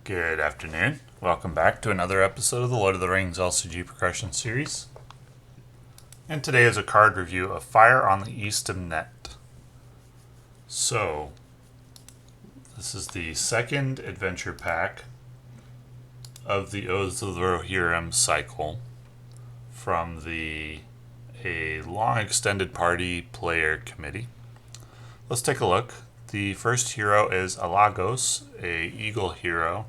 Good afternoon. Welcome back to another episode of the Lord of the Rings LCG Progression Series. And today is a card review of Fire on the Eastemnet. So, this is the second adventure pack of the Oaths of the Rohirrim cycle from a long extended party player committee. Let's take a look. The first hero is Alagos, a eagle hero.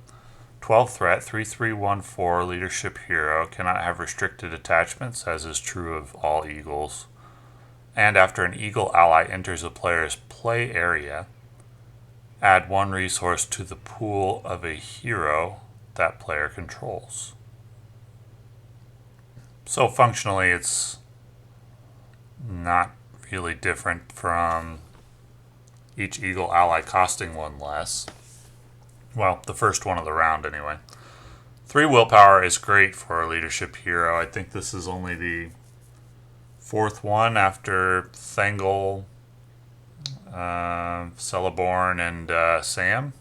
12 threat, 3/3/1/4 leadership hero. Cannot have restricted attachments, as is true of all eagles. And after an eagle ally enters a player's play area, add one resource to the pool of a hero that player controls. So functionally, it's not really different from each eagle ally costing one less. Well, the first one of the round anyway. 3 willpower is great for a leadership hero. I think this is only the fourth one after Thengel, Celeborn, and Sam,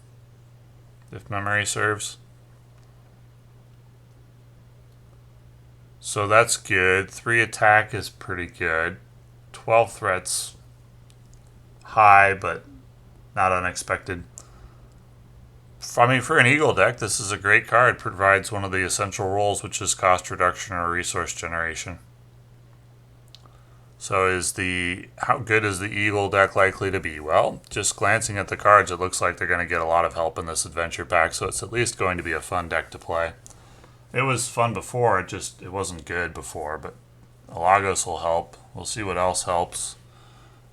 if memory serves. So that's good. 3 attack is pretty good. 12 threats high, but not unexpected. I mean, for an eagle deck, this is a great card. It provides one of the essential roles, which is cost reduction or resource generation. So how good is the eagle deck likely to be? Well, just glancing at the cards, it looks like they're going to get a lot of help in this adventure pack, so it's at least going to be a fun deck to play. It was fun before, it wasn't good before, but Alagos will help. We'll see what else helps.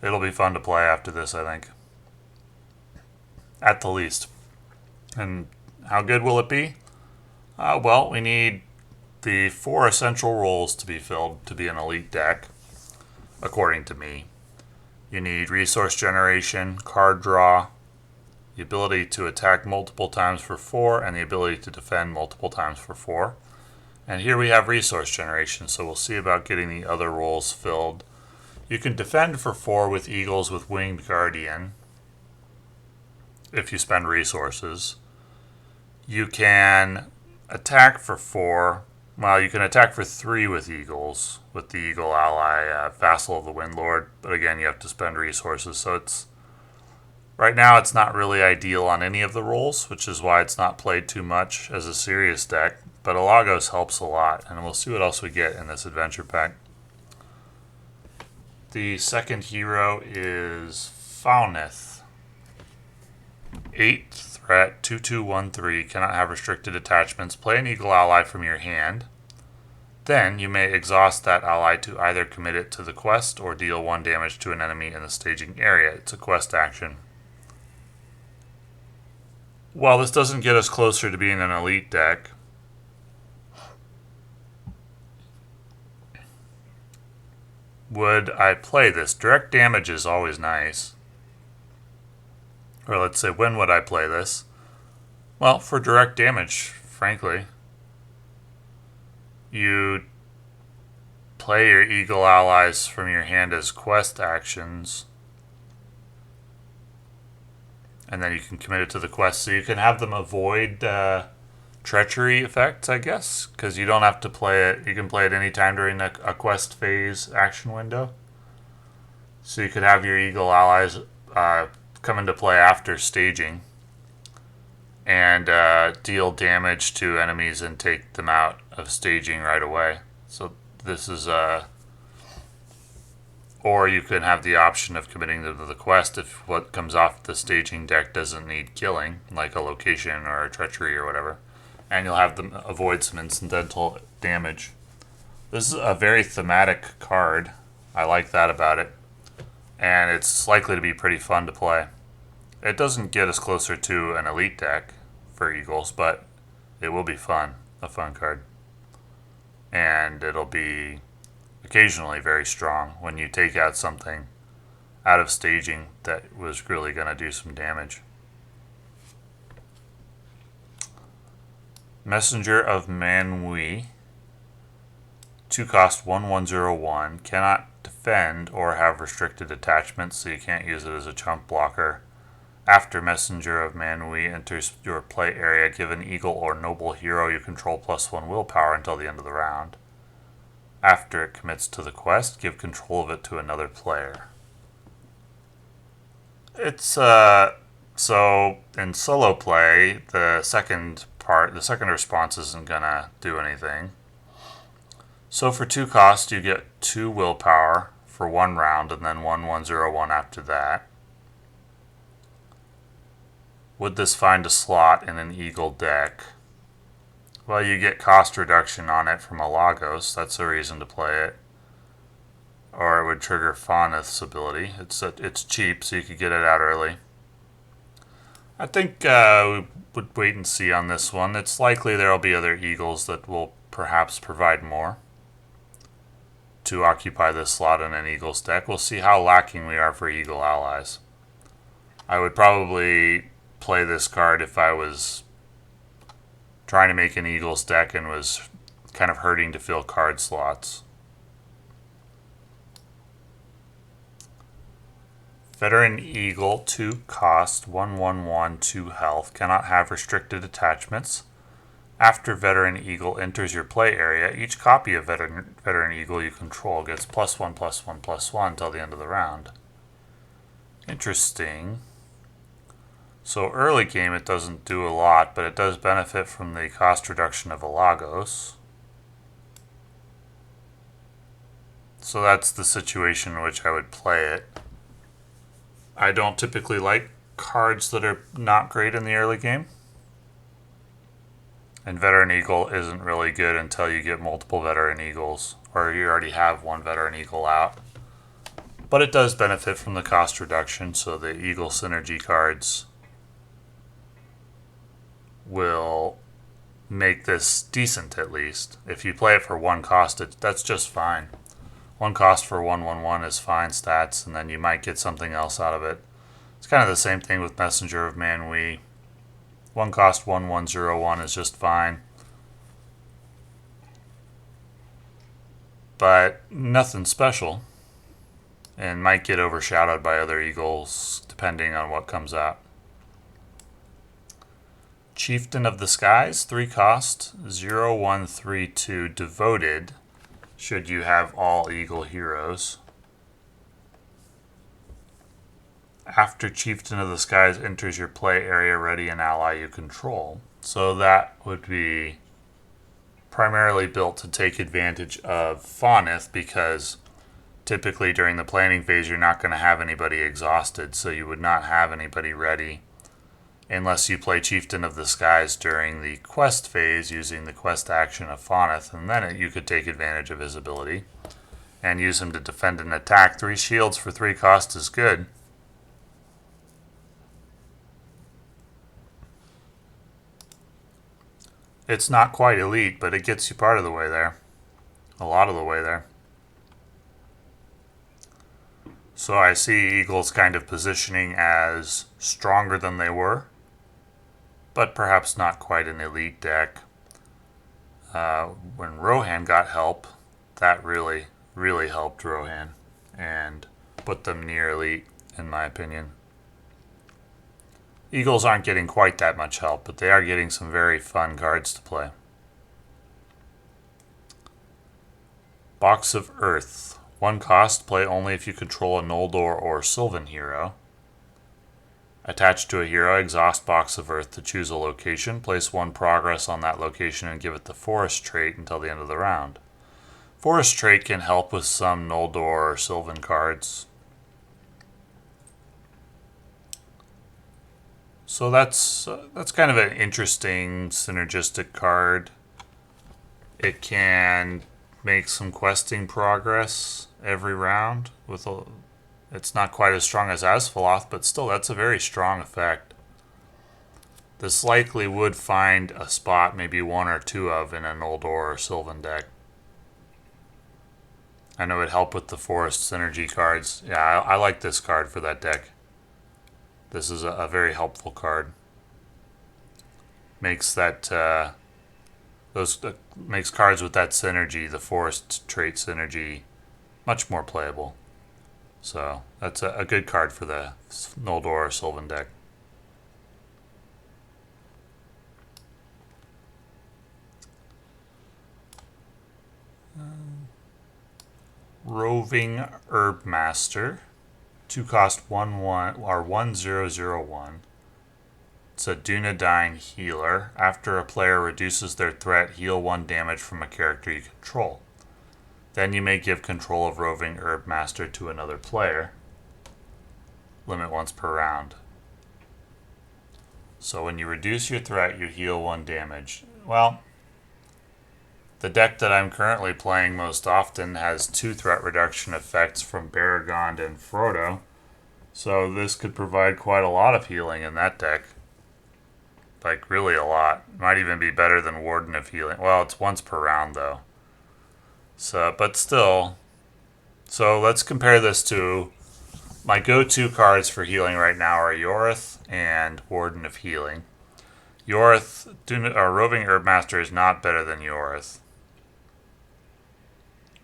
It'll be fun to play after this, I think. At the least. And how good will it be? Well, we need the 4 essential roles to be filled to be an elite deck, according to me. You need resource generation, card draw, the ability to attack multiple times for 4, and the ability to defend multiple times for 4. And here we have resource generation, so we'll see about getting the other roles filled. You can defend for 4 with eagles with Winged Guardian, if you spend resources. You can attack for 4. Well, you can attack for 3 with eagles, with the eagle ally, Vassal of the Windlord. But again, you have to spend resources. So right now it's not really ideal on any of the roles, which is why it's not played too much as a serious deck. But Alagos helps a lot, and we'll see what else we get in this adventure pack. The second hero is Falneth. 8 threat, 2/2/1/3, cannot have restricted attachments. Play an eagle ally from your hand. Then you may exhaust that ally to either commit it to the quest or deal 1 damage to an enemy in the staging area. It's a quest action. Well, this doesn't get us closer to being an elite deck. Would I play this? Direct damage is always nice. Or let's say, when would I play this? Well, for direct damage, frankly. You play your eagle allies from your hand as quest actions. And then you can commit it to the quest. So you can have them avoid treachery effects, I guess. Because you don't have to play it. You can play it anytime during a quest phase action window. So you could have your eagle allies come into play after staging and deal damage to enemies and take them out of staging right away. So this is or you can have the option of committing them to the quest if what comes off the staging deck doesn't need killing, like a location or a treachery or whatever, and you'll have them avoid some incidental damage. This is a very thematic card. I like that about it. And it's likely to be pretty fun to play. It doesn't get us closer to an elite deck for eagles, but it will be fun. A fun card. And it'll be occasionally very strong when you take out something out of staging that was really going to do some damage. Messenger of Manwë. 2 cost 1/1/01. Cannot defend or have restricted attachments, so you can't use it as a chump blocker. After Messenger of Manwë enters your play area, give an eagle or noble hero you control +1 willpower until the end of the round. After it commits to the quest, give control of it to another player. It's so in solo play, the second response isn't gonna do anything. So for 2 cost, you get 2 willpower for 1 round, and then 1/1/0/1 after that. Would this find a slot in an eagle deck? Well, you get cost reduction on it from a Lagos. That's a reason to play it. Or it would trigger Falneth's ability. It's cheap, so you could get it out early. I think we would wait and see on this one. It's likely there will be other eagles that will perhaps provide more to occupy this slot in an eagles deck. We'll see how lacking we are for eagle allies. I would probably play this card if I was trying to make an eagles deck and was kind of hurting to fill card slots. Veteran Eagle, 2 cost, 1/1/1, 2 health, cannot have restricted attachments. After Veteran Eagle enters your play area, each copy of Veteran Eagle you control gets +1/+1/+1 until the end of the round. Interesting. So early game it doesn't do a lot, but it does benefit from the cost reduction of a Lagos. So that's the situation in which I would play it. I don't typically like cards that are not great in the early game. And Veteran Eagle isn't really good until you get multiple Veteran Eagles, or you already have 1 Veteran Eagle out. But it does benefit from the cost reduction, so the Eagle synergy cards will make this decent at least. If you play it for 1 cost, that's just fine. 1 cost for 1/1/1 is fine stats, and then you might get something else out of it. It's kind of the same thing with Messenger of Manwë. 1 cost 1/1/0/1 is just fine. But nothing special, and might get overshadowed by other eagles depending on what comes out. Chieftain of the Skies, 3 cost, 0/1/3/2, devoted, should you have all eagle heroes. After Chieftain of the Skies enters your play area, ready an ally you control. So that would be primarily built to take advantage of Falneth, because typically during the planning phase you're not going to have anybody exhausted, so you would not have anybody ready unless you play Chieftain of the Skies during the quest phase using the quest action of Falneth, and then you could take advantage of his ability and use him to defend and attack. 3 shields for 3 cost is good. It's not quite elite, but it gets you part of the way there. A lot of the way there. So I see eagles kind of positioning as stronger than they were, but perhaps not quite an elite deck. When Rohan got help, that really helped Rohan and put them near elite, in my opinion. Eagles aren't getting quite that much help, but they are getting some very fun cards to play. Box of Earth. 1 cost, play only if you control a Noldor or Sylvan hero. Attached to a hero, exhaust Box of Earth to choose a location. Place 1 progress on that location and give it the Forest trait until the end of the round. Forest trait can help with some Noldor or Sylvan cards. So that's kind of an interesting synergistic card. It can make some questing progress every round. It's not quite as strong as Asphaloth, but still that's a very strong effect. This likely would find a spot, maybe 1 or 2 of, in a Noldor or Sylvan deck. I know it would help with the Forest synergy cards. Yeah, I like this card for that deck. This is a very helpful card. Makes that makes cards with that synergy, the Forest trait synergy, much more playable. So that's a good card for the Noldor or Sylvan deck. Roving Herbmaster. 2 cost 1001. It's a Dunedain healer. After a player reduces their threat, heal 1 damage from a character you control. Then you may give control of Roving Herbmaster to another player. Limit once per round. So when you reduce your threat, you heal 1 damage. Well, the deck that I'm currently playing most often has 2 threat reduction effects from Baragond and Frodo. So this could provide quite a lot of healing in that deck. Like, really a lot. Might even be better than Warden of Healing. Well, it's once per round, though. So, but still. So let's compare this to... My go-to cards for healing right now are Yorith and Warden of Healing. Yorith, Roving Herbmaster is not better than Yorith,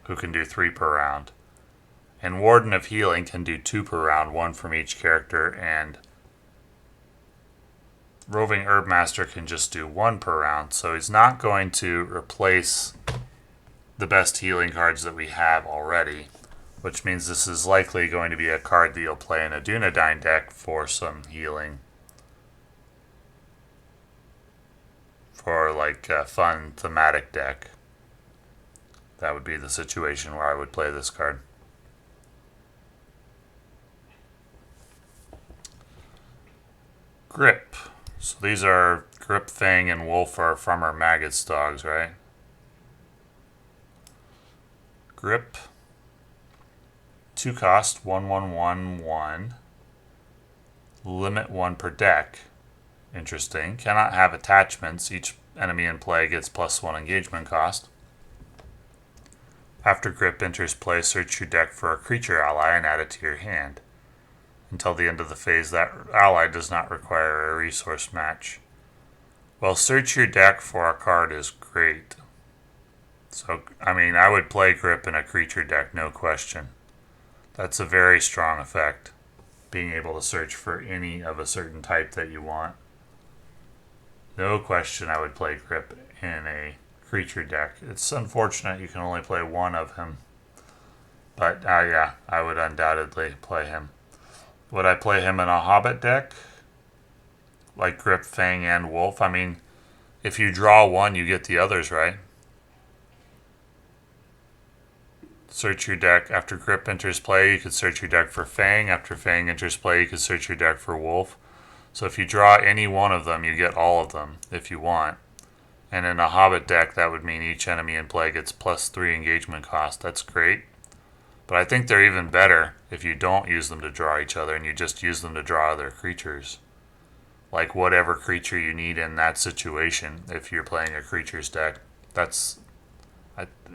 who can do 3 per round. And Warden of Healing can do 2 per round, 1 from each character, and Roving Herbmaster can just do 1 per round, so he's not going to replace the best healing cards that we have already, which means this is likely going to be a card that you'll play in a Dunedain deck for some healing. For like a fun thematic deck. That would be the situation where I would play this card. Grip. So these are Grip, Fang, and Wolf are from our Maggot's dogs, right? Grip. 2 cost, 1/1/1/1. Limit 1 per deck. Interesting. Cannot have attachments. Each enemy in play gets +1 engagement cost. After Grip enters play, search your deck for a creature ally and add it to your hand. Until the end of the phase, that ally does not require a resource match. Well, search your deck for a card is great. So, I mean, I would play Grip in a creature deck, no question. That's a very strong effect, being able to search for any of a certain type that you want. No question I would play Grip in a creature deck. It's unfortunate you can only play 1 of him. But, yeah, I would undoubtedly play him. Would I play him in a Hobbit deck? Like Grip, Fang, and Wolf? I mean, if you draw 1, you get the others, right? Search your deck. After Grip enters play, you could search your deck for Fang. After Fang enters play, you could search your deck for Wolf. So if you draw any one of them, you get all of them, if you want. And in a Hobbit deck, that would mean each enemy in play gets +3 engagement cost. That's great. But I think they're even better if you don't use them to draw each other and you just use them to draw other creatures. Like whatever creature you need in that situation, if you're playing a creatures deck. That's...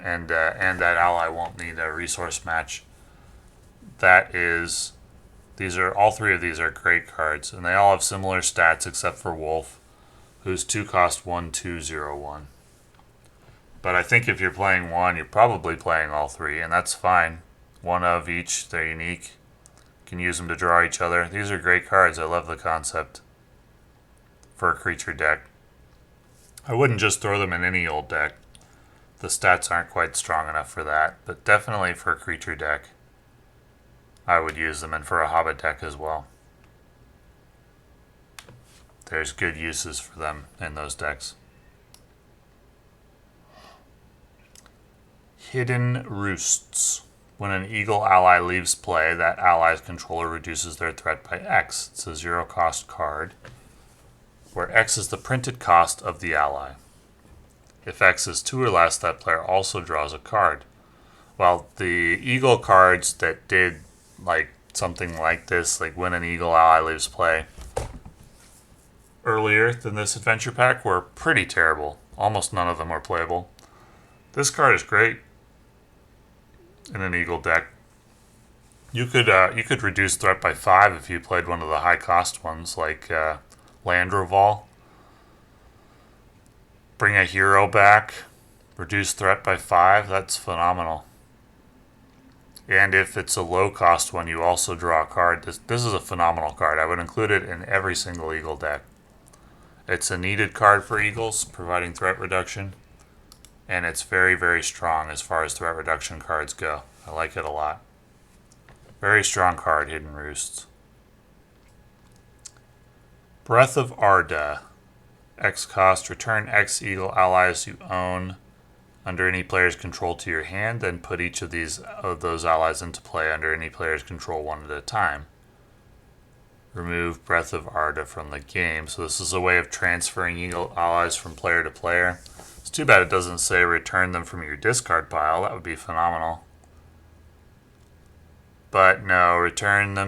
And that ally won't need a resource match. All 3 of these are great cards, and they all have similar stats except for Wolf, whose 2 cost 1/2/0/1. But I think if you're playing 1, you're probably playing all 3, and that's fine. 1 of each, they're unique. You can use them to draw each other. These are great cards. I love the concept for a creature deck. I wouldn't just throw them in any old deck. The stats aren't quite strong enough for that, but definitely for a creature deck, I would use them, and for a Hobbit deck as well. There's good uses for them in those decks. Hidden Roosts. When an Eagle ally leaves play, that ally's controller reduces their threat by X. It's a 0-cost card, where X is the printed cost of the ally. If X is 2 or less, that player also draws a card. Well, the Eagle cards that did like something like this, like when an Eagle ally leaves play, earlier than this adventure pack were pretty terrible. Almost none of them were playable. This card is great in an Eagle deck. You could reduce threat by 5 if you played one of the high cost ones like Landroval. Bring a hero back, reduce threat by 5, that's phenomenal. And if it's a low cost one, you also draw a card. This is a phenomenal card. I would include it in every single Eagle deck. It's a needed card for Eagles, providing threat reduction. And it's very, very strong as far as threat reduction cards go. I like it a lot. Very strong card, Hidden Roosts. Breath of Arda. X cost, return X Eagle allies you own under any player's control to your hand, then put each of those allies into play under any player's control one at a time. Remove Breath of Arda from the game. So this is a way of transferring Eagle allies from player to player. It's too bad it doesn't say return them from your discard pile. That would be phenomenal. But no, return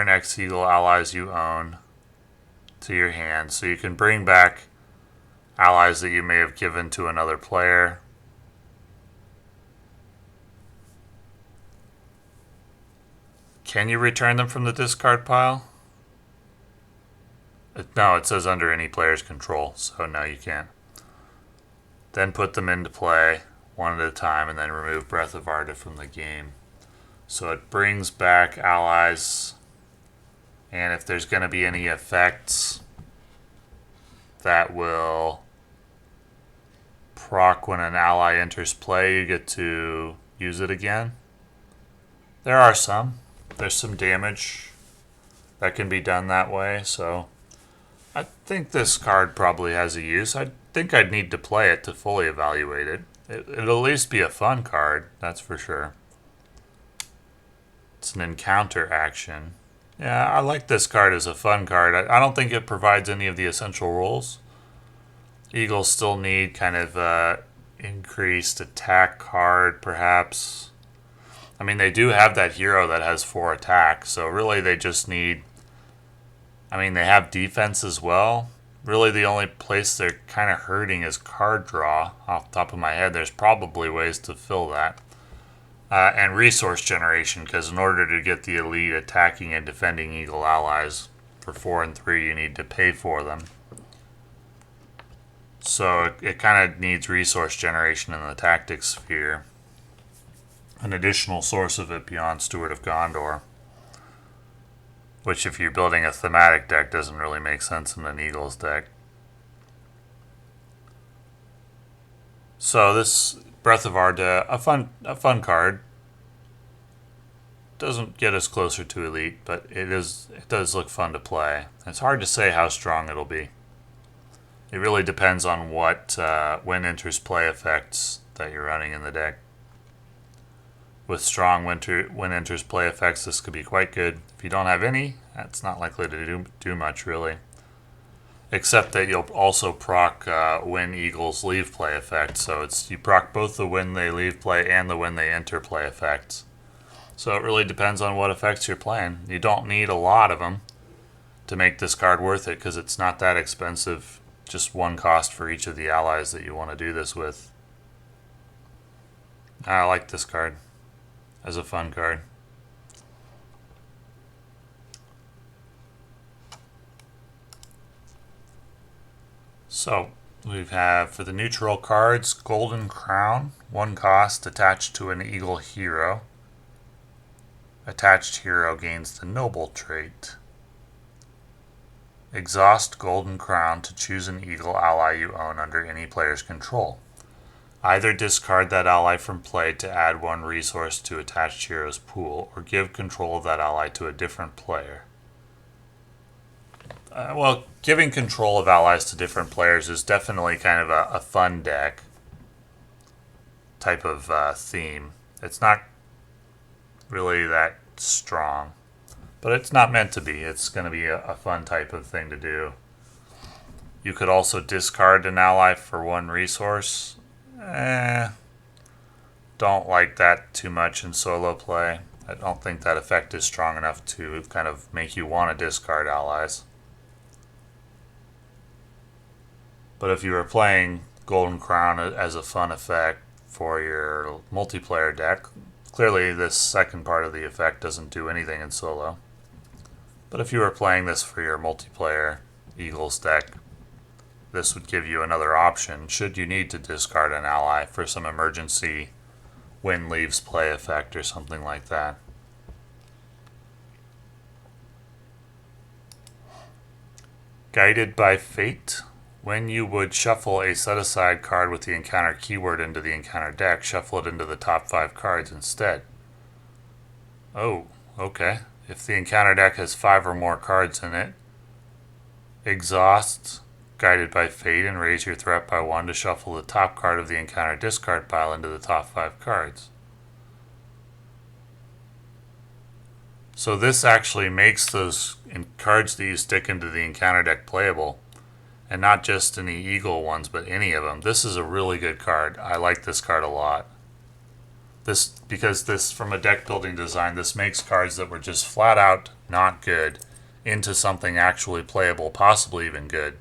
X Eagle allies you own to your hand. So you can bring back allies that you may have given to another player. Can you return them from the discard pile? No, it says under any player's control, so no, you can't. Then put them into play one at a time and then remove Breath of Arda from the game. So it brings back allies, and if there's going to be any effects that will proc when an ally enters play, you get to use it again. There are some. There's some damage that can be done that way, so I think this card probably has a use. I think I'd need to play it to fully evaluate it. It'll at least be a fun card, that's for sure. It's an encounter action. Yeah, I like this card as a fun card. I don't think it provides any of the essential rules. Eagles still need kind of increased attack card, perhaps. I mean, they do have that hero that has 4 attack, so really they just need... I mean, they have defense as well. Really the only place they're kind of hurting is card draw. Off the top of my head, there's probably ways to fill that. And resource generation, because in order to get the elite attacking and defending Eagle allies for 4 and 3, you need to pay for them. So it kind of needs resource generation in the tactics sphere. An additional source of it beyond Steward of Gondor. Which, if you're building a thematic deck, doesn't really make sense in an Eagles deck. So this Breath of Arda, a fun card. Doesn't get us closer to elite, but it does look fun to play. It's hard to say how strong it'll be. It really depends on what when enters play effects that you're running in the deck. With strong when enters play effects, this could be quite good. If you don't have any, that's not likely to do much, really. Except that you'll also proc when Eagles leave play effect. So you proc both the when they leave play and the when they enter play effects. So it really depends on what effects you're playing. You don't need a lot of them to make this card worth it, because it's not that expensive. Just 1 cost for each of the allies that you want to do this with. I like this card as a fun card. So we have for the neutral cards, Golden Crown, 1 cost attached to an Eagle hero. Attached hero gains the Noble trait. Exhaust Golden Crown to choose an Eagle ally you own under any player's control. Either discard that ally from play to add 1 resource to attached hero's pool, or give control of that ally to a different player. Well, giving control of allies to different players is definitely kind of a fun deck type of theme. It's not really that strong, but it's not meant to be. It's going to be a fun type of thing to do. You could also discard an ally for 1 resource. Don't like that too much in solo play. I don't think that effect is strong enough to kind of make you want to discard allies. But if you were playing Golden Crown as a fun effect for your multiplayer deck, clearly this second part of the effect doesn't do anything in solo. But if you were playing this for your multiplayer Eagles deck, this would give you another option should you need to discard an ally for some emergency when leaves play effect or something like that. Guided by Fate, When you would shuffle a set-aside card with the encounter keyword into the encounter deck, shuffle it into the top 5 cards instead. Oh, okay. If the encounter deck has 5 or more cards in it, exhaust Guided by Fate and raise your threat by 1 to shuffle the top card of the encounter discard pile into the top 5 cards. So this actually makes those cards that you stick into the encounter deck playable, and not just any Eagle ones, but any of them. This is a really good card. I like this card a lot. Because this, from a deck building design, this makes cards that were just flat out not good into something actually playable, possibly even good.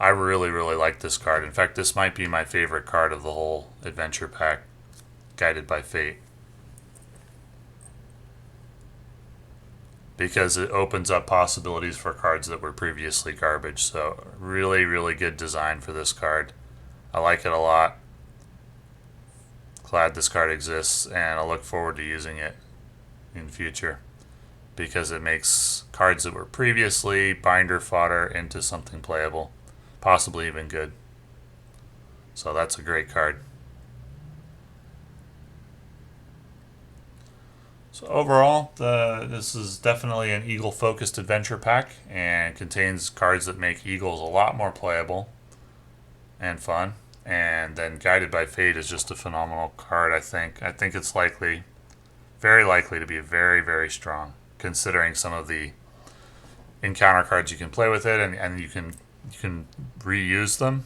I really, really like this card. In fact, this might be my favorite card of the whole adventure pack, Guided by Fate. Because it opens up possibilities for cards that were previously garbage. So really, really good design for this card. I like it a lot. Glad this card exists, and I look forward to using it in future, because it makes cards that were previously binder fodder into something playable, possibly even good. So that's a great card. So overall, this is definitely an Eagle-focused adventure pack, and contains cards that make Eagles a lot more playable and fun. And then Guided by Fate is just a phenomenal card, I think. I think it's very likely to be very, very strong, considering some of the encounter cards you can play with it, and you can reuse them,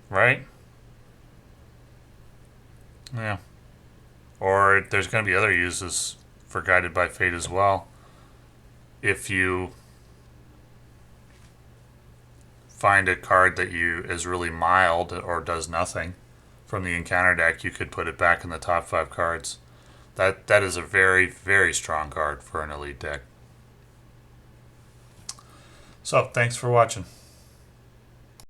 right? Yeah. Or there's going to be other uses for Guided by Fate as well. If you find a card that is really mild or does nothing from the encounter deck, you could put it back in the top 5 cards. That is a very, very strong card for an elite deck. So, thanks for watching.